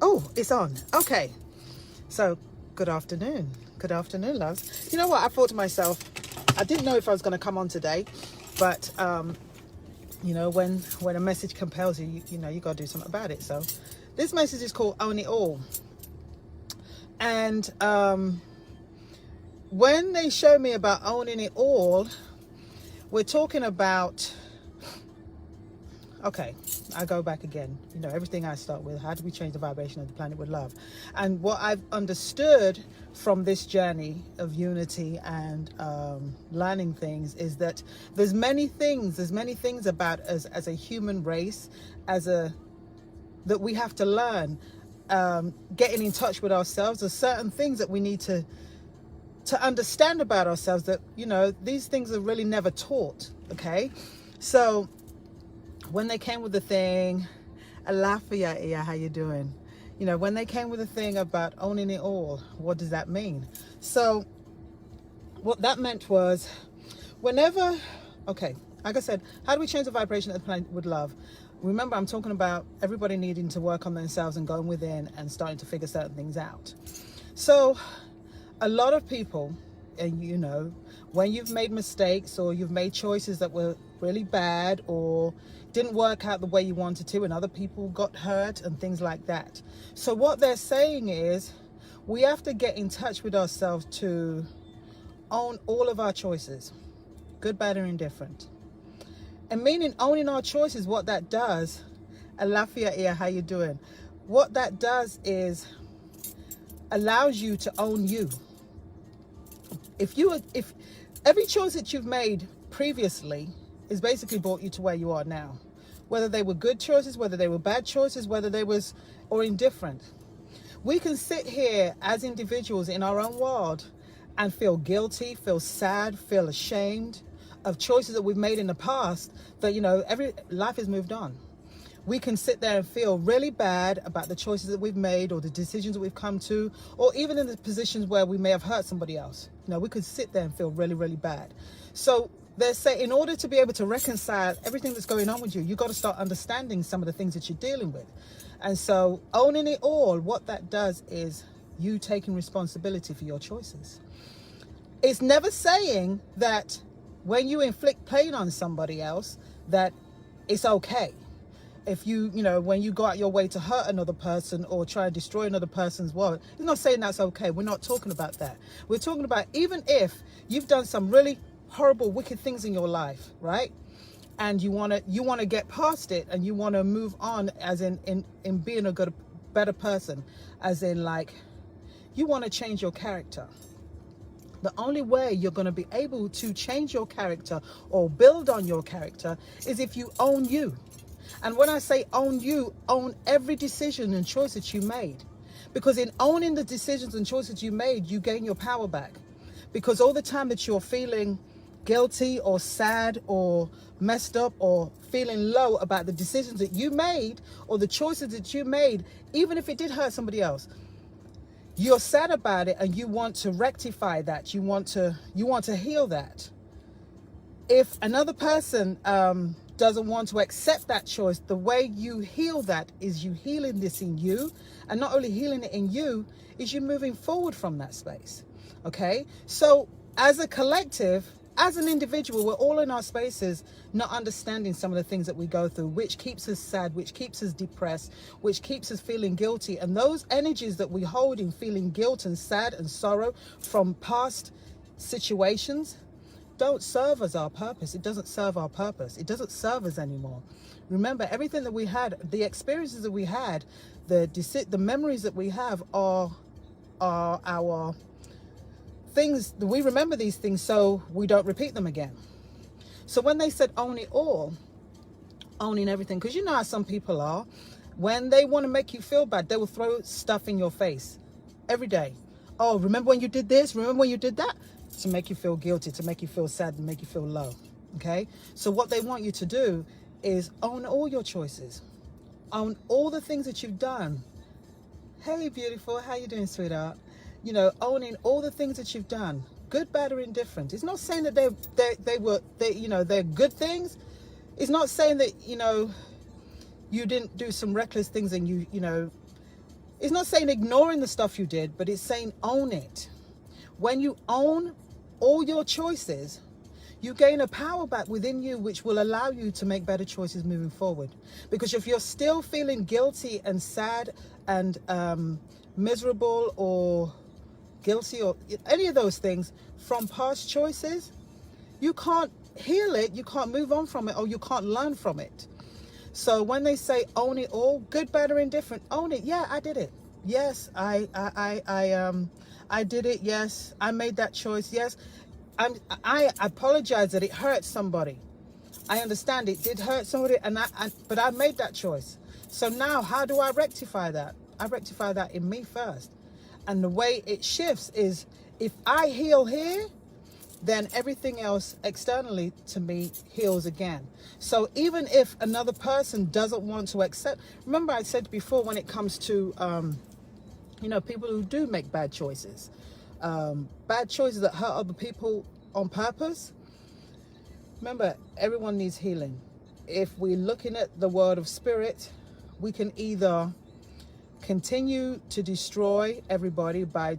Oh, it's on. Okay. So, good afternoon. Good afternoon, loves. You know what? I thought to myself, I didn't know if I was going to come on today, but when a message compels you, you got to do something about it. So, this message is called "Own It All," and when they show me about owning it all, we're talking about. Okay, I go back again. Everything I start with, how do we change the vibration of the planet with love? And what I've understood from this journey of unity and learning things is that there's many things about us as a human race, that we have to learn. Getting in touch with ourselves. There's certain things that we need to understand about ourselves that, these things are really never taught. Okay, so when they came with the thing, Alafia, how you doing? When they came with the thing about owning it all, what does that mean? So what that meant was okay, like I said, how do we change the vibration of the planet with love? Remember, I'm talking about everybody needing to work on themselves and going within and starting to figure certain things out. So a lot of people, and when you've made mistakes or you've made choices that were really bad or didn't work out the way you wanted to, and other people got hurt and things like that. So what they're saying is we have to get in touch with ourselves to own all of our choices, good, bad, or indifferent. And meaning owning our choices, what that does, Alafia, how you doing? What that does is allows you to own you. If every choice that you've made previously is basically brought you to where you are now, whether they were good choices, whether they were bad choices, whether they was or indifferent. We can sit here as individuals in our own world and feel guilty, feel sad, feel ashamed of choices that we've made in the past that, every life has moved on. We can sit there and feel really bad about the choices that we've made or the decisions that we've come to, or even in the positions where we may have hurt somebody else. We could sit there and feel really, really bad. So they say in order to be able to reconcile everything that's going on with you, you've got to start understanding some of the things that you're dealing with. And so owning it all, what that does is you taking responsibility for your choices. It's never saying that when you inflict pain on somebody else, that it's okay. If when you go out your way to hurt another person or try to destroy another person's world, it's not saying that's okay. We're not talking about that. We're talking about even if you've done some really horrible, wicked things in your life, right? And you want to get past it and you want to move on, as in being a better person, as in like you want to change your character. The only way you're going to be able to change your character or build on your character is if you own you. And when I say own you, own every decision and choice that you made. Because in owning the decisions and choices you made, you gain your power back. Because all the time that you're feeling guilty or sad or messed up or feeling low about the decisions that you made or the choices that you made, even if it did hurt somebody else, you're sad about it and you want to rectify that. You want to heal that. If another person doesn't want to accept that choice, the way you heal that is you healing this in you, and not only healing it in you, is you moving forward from that space. Okay, so as a collective, as an individual, we're all in our spaces not understanding some of the things that we go through, which keeps us sad, which keeps us depressed, which keeps us feeling guilty. And those energies that we hold in feeling guilt and sad and sorrow from past situations don't serve as our purpose. It doesn't serve our purpose. It doesn't serve us anymore. Remember, everything that we had, the experiences that we had, the memories that we have are our things. We remember these things so we don't repeat them again. So when they said own it all, owning everything, because you know how some people are, when they want to make you feel bad, they will throw stuff in your face every day. Oh, remember when you did this? Remember when you did that? To make you feel guilty, to make you feel sad, to make you feel low. Okay? So what they want you to do is own all your choices. Own all the things that you've done. Hey, beautiful. How you doing, sweetheart? Owning all the things that you've done, good, bad, or indifferent. It's not saying that they're good things. It's not saying that, you didn't do some reckless things and you It's not saying ignoring the stuff you did, but it's saying own it. When you own all your choices, you gain a power back within you, which will allow you to make better choices moving forward. Because if you're still feeling guilty and sad and miserable or guilty or any of those things from past choices, you can't heal it, you can't move on from it, or you can't learn from it. So when they say own it all, good, bad, or indifferent, own it. Yeah, I did it. Yes, I did it. Yes, I made that choice. Yes, I apologize that it hurt somebody. I understand it did hurt somebody, but I made that choice. So now, how do I rectify that? I rectify that in me first. And the way it shifts is, if I heal here, then everything else externally to me heals again. So even if another person doesn't want to accept, remember I said before, when it comes to, people who do make bad choices that hurt other people on purpose, remember, everyone needs healing. If we're looking at the world of spirit, we can either continue to destroy everybody by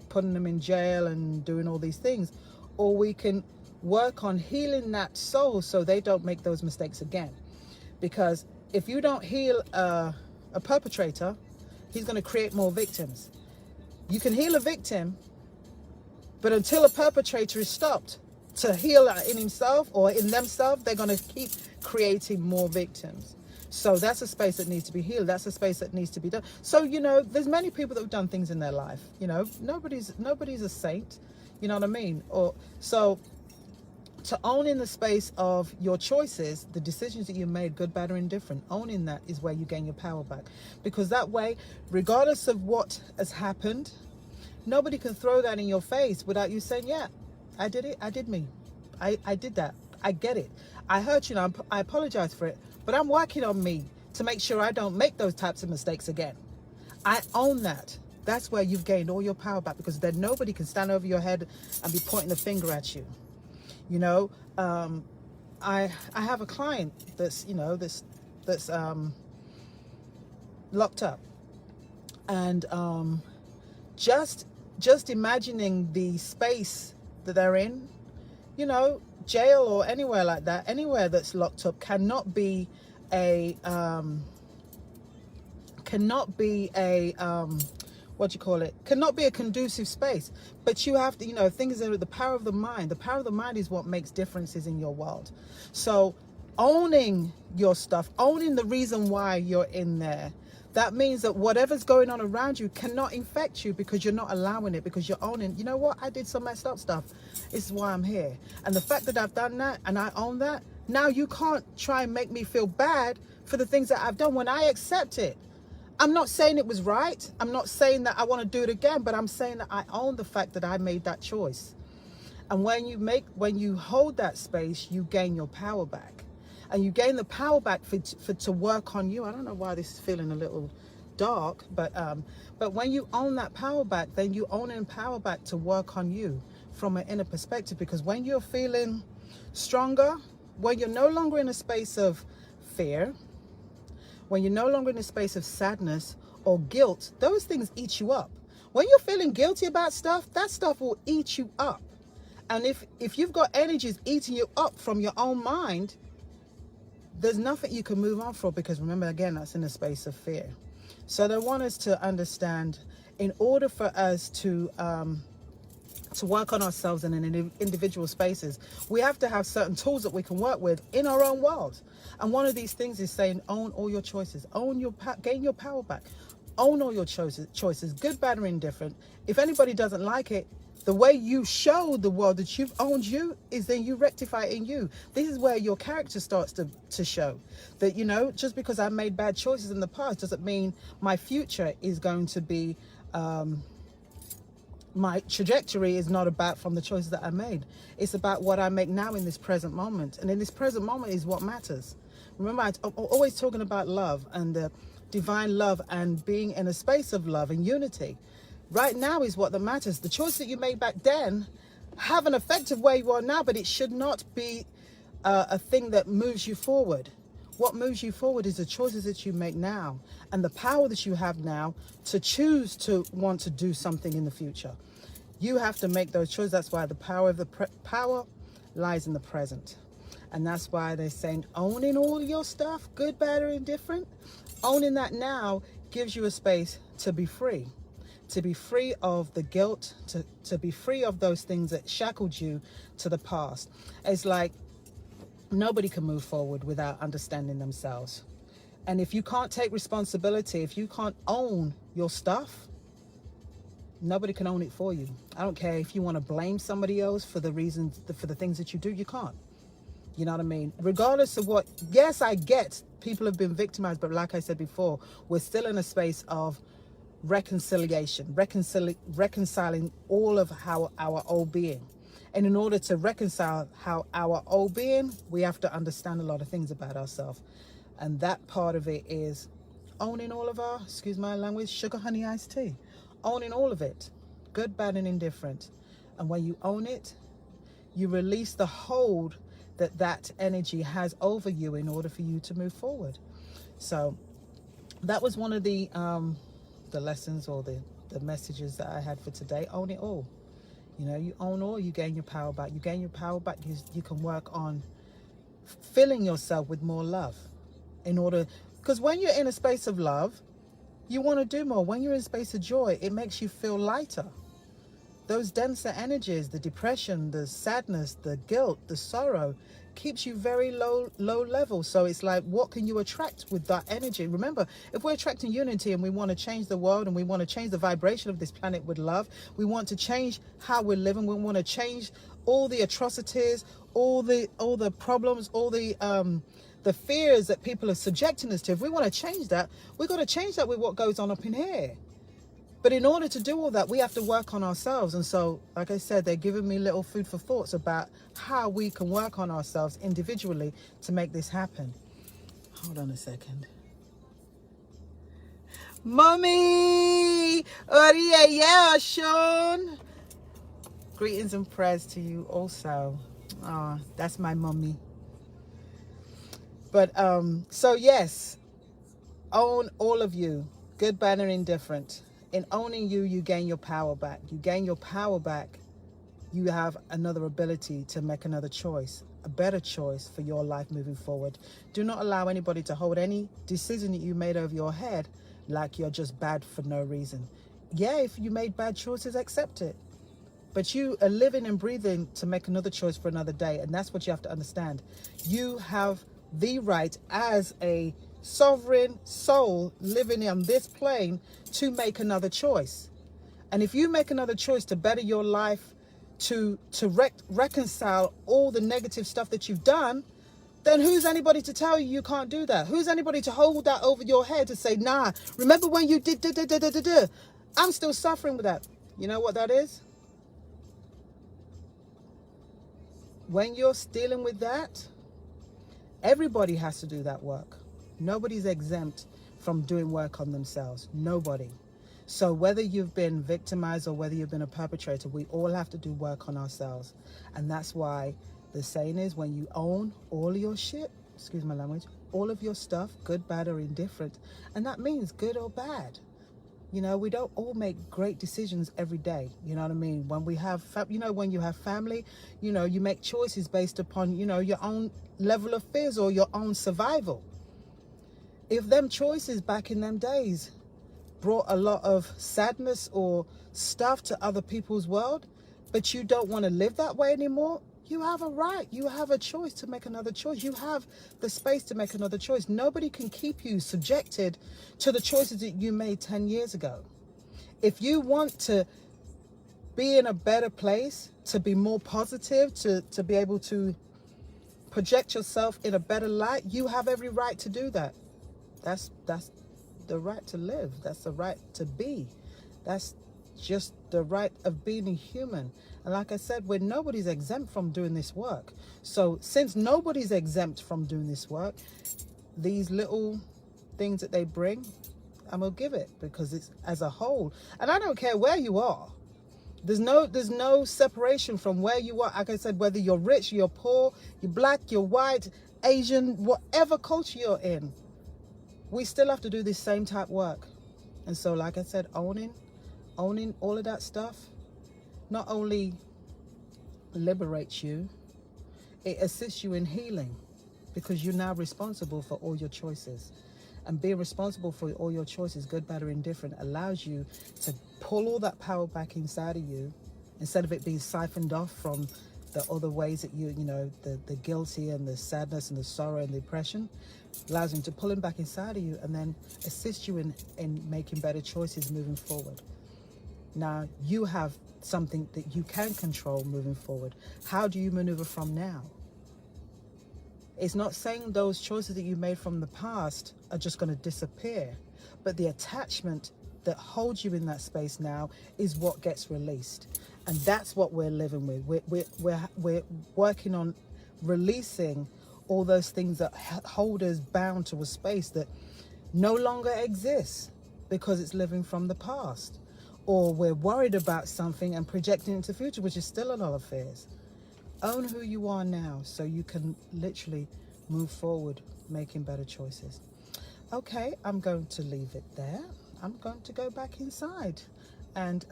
putting them in jail and doing all these things, or we can work on healing that soul so they don't make those mistakes again. Because if you don't heal a perpetrator, he's going to create more victims. You can heal a victim, but until a perpetrator is stopped to heal in himself or in themselves, they're going to keep creating more victims. So that's a space that needs to be healed. That's a space that needs to be done. So, there's many people that have done things in their life. Nobody's a saint. You know what I mean? So to own in the space of your choices, the decisions that you made, good, bad, or indifferent, owning that is where you gain your power back. Because that way, regardless of what has happened, nobody can throw that in your face without you saying, yeah, I did it. I did me. I did that. I get it. I hurt you. I apologize for it. But I'm working on me to make sure I don't make those types of mistakes again. I own that. That's where you've gained all your power back, because then nobody can stand over your head and be pointing the finger at you. I have a client that's locked up, and just imagining the space that they're in, jail or anywhere like that, anywhere that's locked up cannot be a cannot be a conducive space. But you have to, things are the power of the mind. The power of the mind is what makes differences in your world. So owning your stuff, owning the reason why you're in there, that means that whatever's going on around you cannot infect you, because you're not allowing it, because you're owning, you know what, I did some messed up stuff. This is why I'm here. And the fact that I've done that and I own that, now you can't try and make me feel bad for the things that I've done when I accept it. I'm not saying it was right. I'm not saying that I want to do it again, but I'm saying that I own the fact that I made that choice. And when you hold that space, you gain your power back. And you gain the power back to work on you. I don't know why this is feeling a little dark, but when you own that power back, then you own and power back to work on you from an inner perspective. Because when you're feeling stronger, when you're no longer in a space of fear, when you're no longer in a space of sadness or guilt, those things eat you up. When you're feeling guilty about stuff, that stuff will eat you up. And if you've got energies eating you up from your own mind, there's nothing you can move on from, because remember, again, that's in a space of fear. So they want us to understand, in order for us to work on ourselves in an individual spaces, we have to have certain tools that we can work with in our own world. And one of these things is saying, own all your choices, gain your power back, own all your choices, good, bad, or indifferent. If anybody doesn't like it, the way you show the world that you've owned you is then you rectify it in you. This is where your character starts to show that, just because I made bad choices in the past doesn't mean my future is going to be, my trajectory is not about from the choices that I made. It's about what I make now in this present moment. And in this present moment is what matters. Remember, I'm always talking about love and the divine love and being in a space of love and unity. Right now is what that matters. The choice that you made back then have an effect of where you are now, but it should not be a thing that moves you forward. What moves you forward is the choices that you make now and the power that you have now to choose to want to do something in the future. You have to make those choices. That's why the power of the power lies in the present. And that's why they're saying owning all your stuff, good, bad, or indifferent, owning that now gives you a space to be free. To be free of the guilt, to be free of those things that shackled you to the past. It's like nobody can move forward without understanding themselves. And if you can't take responsibility, if you can't own your stuff, nobody can own it for you. I don't care if you want to blame somebody else for the reasons, for the things that you do, you can't. You know what I mean? Regardless of what, yes, I get people have been victimized, but like I said before, we're still in a space of reconciliation, reconciling all of our old being. And in order to reconcile our old being, we have to understand a lot of things about ourselves. And that part of it is owning all of our, excuse my language, sugar, honey, iced tea. Owning all of it, good, bad, and indifferent. And when you own it, you release the hold that energy has over you in order for you to move forward. So that was one of the lessons or the messages that I had for today. Own it all. You know, you own all, you gain your power back. You gain your power back, you can work on filling yourself with more love. In order, because when you're in a space of love, you want to do more. When you're in a space of joy, it makes you feel lighter. Those denser energies, the depression, the sadness, the guilt, the sorrow, keeps you very low level. So it's like, what can you attract with that energy? Remember, if we're attracting unity and we want to change the world and we want to change the vibration of this planet with love, we want to change how we're living, we want to change all the atrocities, all the problems, all the fears that people are subjecting us to. If we want to change that, we've got to change that with what goes on up in here. But in order to do all that, we have to work on ourselves. And so, like I said, they're giving me little food for thoughts about how we can work on ourselves individually to make this happen. Hold on a second. Mommy! Oh, yeah, Sean! Greetings and prayers to you also. Oh, that's my mommy. But, so yes, own all of you, good, bad, and indifferent. In owning you, you gain your power back. You gain your power back, you have another ability to make another choice, a better choice for your life moving forward. Do not allow anybody to hold any decision that you made over your head like you're just bad for no reason. Yeah, if you made bad choices, accept it. But you are living and breathing to make another choice for another day. And that's what you have to understand. You have the right as a sovereign soul living on this plane to make another choice. And if you make another choice to better your life, to reconcile all the negative stuff that you've done, then who's anybody to tell you you can't do that? Who's anybody to hold that over your head to say, nah, remember when you did da. I'm still suffering with that. You know what that is? When you're dealing with that, everybody has to do that work. Nobody's exempt from doing work on themselves. Nobody. So whether you've been victimized or whether you've been a perpetrator, we all have to do work on ourselves. And that's why the saying is, when you own all your shit, excuse my language, all of your stuff, good, bad, or indifferent, and that means good or bad. You know, we don't all make great decisions every day. You know what I mean? When we have, when you have family, you make choices based upon, your own level of fears or your own survival. If them choices back in them days brought a lot of sadness or stuff to other people's world, but you don't want to live that way anymore, you have a right. You have a choice to make another choice. You have the space to make another choice. Nobody can keep you subjected to the choices that you made 10 years ago. If you want to be in a better place, to be more positive, to be able to project yourself in a better light, you have every right to do that. That's the right to live. That's the right to be. That's just the right of being a human. And like I said, nobody's exempt from doing this work. So since nobody's exempt from doing this work, these little things that they bring, I'm gonna give it, because it's as a whole. And I don't care where you are. There's no separation from where you are. Like I said, whether you're rich, you're poor, you're black, you're white, Asian, whatever culture you're in, we still have to do this same type work. And so, like I said, owning all of that stuff not only liberates you, it assists you in healing, because you're now responsible for all your choices. And being responsible for all your choices, good, bad, or indifferent, allows you to pull all that power back inside of you, instead of it being siphoned off from the other ways that you know, the guilty and the sadness and the sorrow and the depression. Allows you to pull him back inside of you and then assist you in making better choices moving forward. Now, you have something that you can control moving forward. How do you maneuver from now? It's not saying those choices that you made from the past are just going to disappear, but the attachment that holds you in that space now is what gets released. And that's what we're living with. We're working on releasing all those things that hold us bound to a space that no longer exists because it's living from the past. Or we're worried about something and projecting into the future, which is still a lot of fears. Own who you are now so you can literally move forward, making better choices. Okay, I'm going to leave it there. I'm going to go back inside. And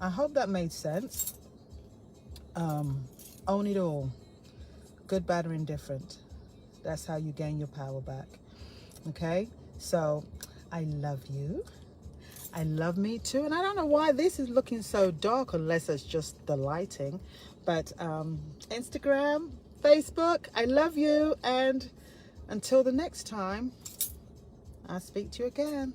I hope that made sense. Own it all. Good, bad, or indifferent. That's how you gain your power back. Okay, so I love you. I love me too. And I don't know why this is looking so dark, unless it's just the lighting. But Instagram, Facebook, I love you. And until the next time, I'll speak to you again.